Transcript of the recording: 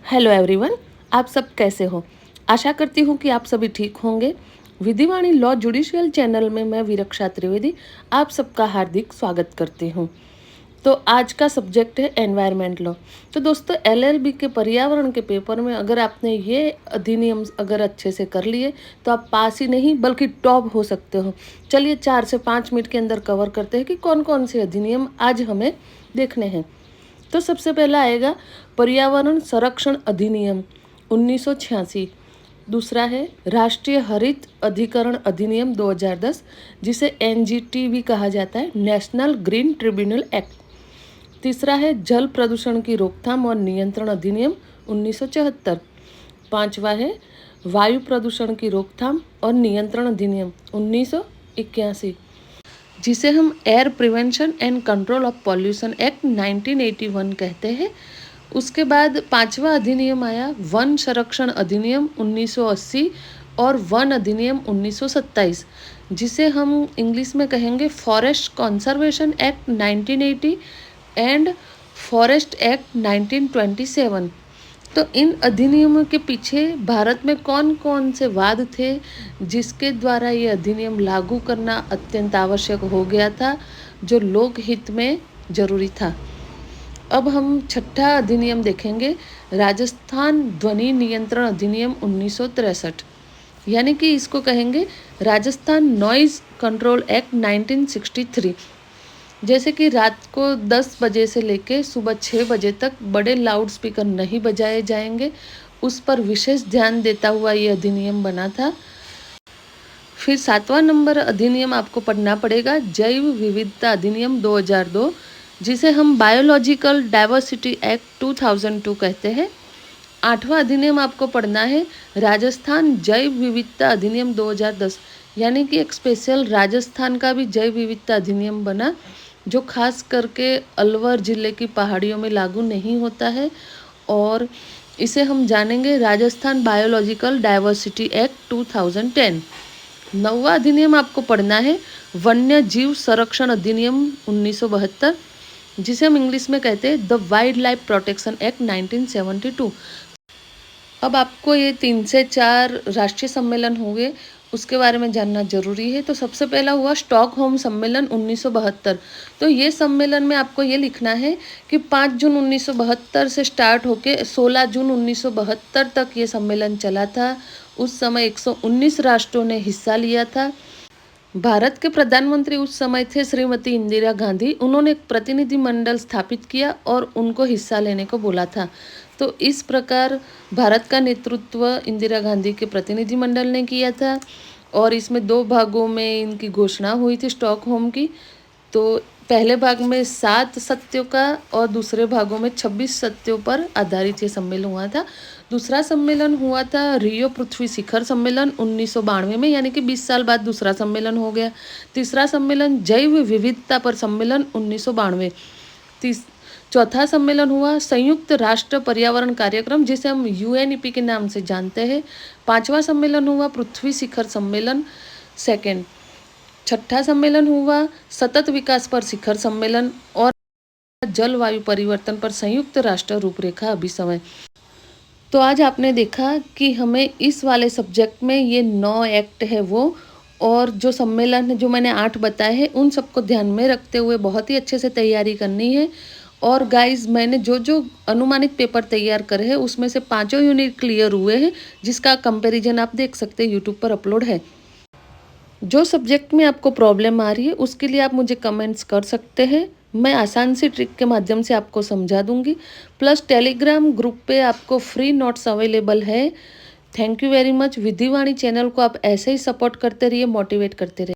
Hello everyone, आप सब कैसे हो। आशा करती हूँ कि आप सभी ठीक होंगे। विधिवाणी लॉ जुडिशियल चैनल में मैं वीरक्षा त्रिवेदी आप सबका हार्दिक स्वागत करती हूँ। तो आज का सब्जेक्ट है एनवायरनमेंट लॉ। तो दोस्तों, एलएलबी के पर्यावरण के पेपर में अगर आपने ये अधिनियम अगर अच्छे से कर लिए तो आप पास ही नहीं बल्कि टॉप हो सकते हो। चलिए 4 से 5 मिनट के अंदर कवर करते हैं कि कौन कौन से अधिनियम आज हमें देखने हैं। तो सबसे पहला आएगा पर्यावरण संरक्षण अधिनियम 1986। दूसरा है राष्ट्रीय हरित अधिकरण अधिनियम 2010, जिसे एनजीटी भी कहा जाता है, नेशनल ग्रीन ट्रिब्यूनल एक्ट। तीसरा है जल प्रदूषण की रोकथाम और नियंत्रण अधिनियम 1974। पांचवा है वायु प्रदूषण की रोकथाम और नियंत्रण अधिनियम 1981, जिसे हम air prevention and control of pollution act 1981 कहते हैं। उसके बाद पांचवा अधिनियम आया वन संरक्षण अधिनियम 1980 और वन अधिनियम 1927, जिसे हम इंग्लिश में कहेंगे forest conservation act 1980 and forest act 1927। तो इन अधिनियमों के पीछे भारत में कौन कौन से वाद थे जिसके द्वारा ये अधिनियम लागू करना अत्यंत आवश्यक हो गया था, जो लोक हित में जरूरी था। अब हम छठा अधिनियम देखेंगे, राजस्थान ध्वनि नियंत्रण अधिनियम 1963, यानी कि इसको कहेंगे राजस्थान नॉइज कंट्रोल एक्ट 1963। जैसे कि रात को 10 बजे से लेके सुबह 6 बजे तक बड़े लाउड स्पीकर नहीं बजाए जाएंगे, उस पर विशेष ध्यान देता हुआ ये अधिनियम बना था। फिर 7वां नंबर अधिनियम आपको पढ़ना पड़ेगा जैव विविधता अधिनियम 2002, जिसे हम बायोलॉजिकल डाइवर्सिटी एक्ट 2002 कहते हैं। 8वां अधिनियम आपको पढ़ना है राजस्थान जैव विविधता अधिनियम 2010, यानी कि एक स्पेशल राजस्थान का भी जैव विविधता अधिनियम बना, जो खास करके अलवर जिले की पहाड़ियों में लागू नहीं होता है, और इसे हम जानेंगे राजस्थान बायोलॉजिकल डाइवर्सिटी एक्ट 2010। 9वां अधिनियम आपको पढ़ना है वन्य जीव संरक्षण अधिनियम 1972, जिसे हम इंग्लिश में कहते हैं the wild life protection act 1972। अब आपको ये 3 से 4 राष्ट्रीय सम्मेलन होंगे, उसके बारे में जानना जरूरी है। तो सबसे पहला हुआ स्टॉकहोम सम्मेलन 1972। तो ये सम्मेलन में आपको ये लिखना है कि 5 जून 1972 से स्टार्ट होके 16 जून 1972 तक ये सम्मेलन चला था। उस समय 119 राष्ट्रों ने हिस्सा लिया था। भारत के प्रधानमंत्री उस समय थे श्रीमती इंदिरा गांधी। उन्होंने एक प्रतिनिधि मंडल स्थापित किया और उनको हिस्सा लेने को बोला था। तो इस प्रकार भारत का नेतृत्व इंदिरा गांधी के प्रतिनिधि मंडल ने किया था, और इसमें 2 भागों में इनकी घोषणा हुई थी स्टॉकहोम की। तो पहले भाग में 7 सत्यों का और दूसरे भागों में 26 सत्यों पर आधारित ये सम्मेलन हुआ था। दूसरा सम्मेलन हुआ था रियो पृथ्वी शिखर सम्मेलन 1992 में, यानी कि 20 साल बाद दूसरा सम्मेलन हो गया। तीसरा सम्मेलन जैव विविधता पर सम्मेलन 1992। चौथा सम्मेलन हुआ संयुक्त राष्ट्र पर्यावरण कार्यक्रम, जिसे हम यूएनईपी के नाम से जानते हैं। 5वां सम्मेलन हुआ पृथ्वी शिखर सम्मेलन सेकेंड। छठा सम्मेलन हुआ सतत विकास पर शिखर सम्मेलन, और जलवायु परिवर्तन पर संयुक्त राष्ट्र रूपरेखा अभिसमय। तो आज आपने देखा कि हमें इस वाले सब्जेक्ट में ये 9 एक्ट है वो, और जो सम्मेलन है जो मैंने 8 बताए हैं, उन सबको ध्यान में रखते हुए बहुत ही अच्छे से तैयारी करनी है। और गाइस, मैंने जो जो अनुमानित पेपर तैयार करे हैं उसमें से 5 यूनिट क्लियर हुए हैं, जिसका कंपैरिजन आप देख सकते हैं, यूट्यूब पर अपलोड है। जो सब्जेक्ट में आपको प्रॉब्लम आ रही है उसके लिए आप मुझे कमेंट्स कर सकते हैं, मैं आसान सी ट्रिक के माध्यम से आपको समझा दूंगी। प्लस टेलीग्राम ग्रुप पे आपको फ्री नोट्स अवेलेबल है। Thank you very much. Vidhivani channel को आप ऐसे ही सपोर्ट करते रहिए, मोटिवेट करते रहिए।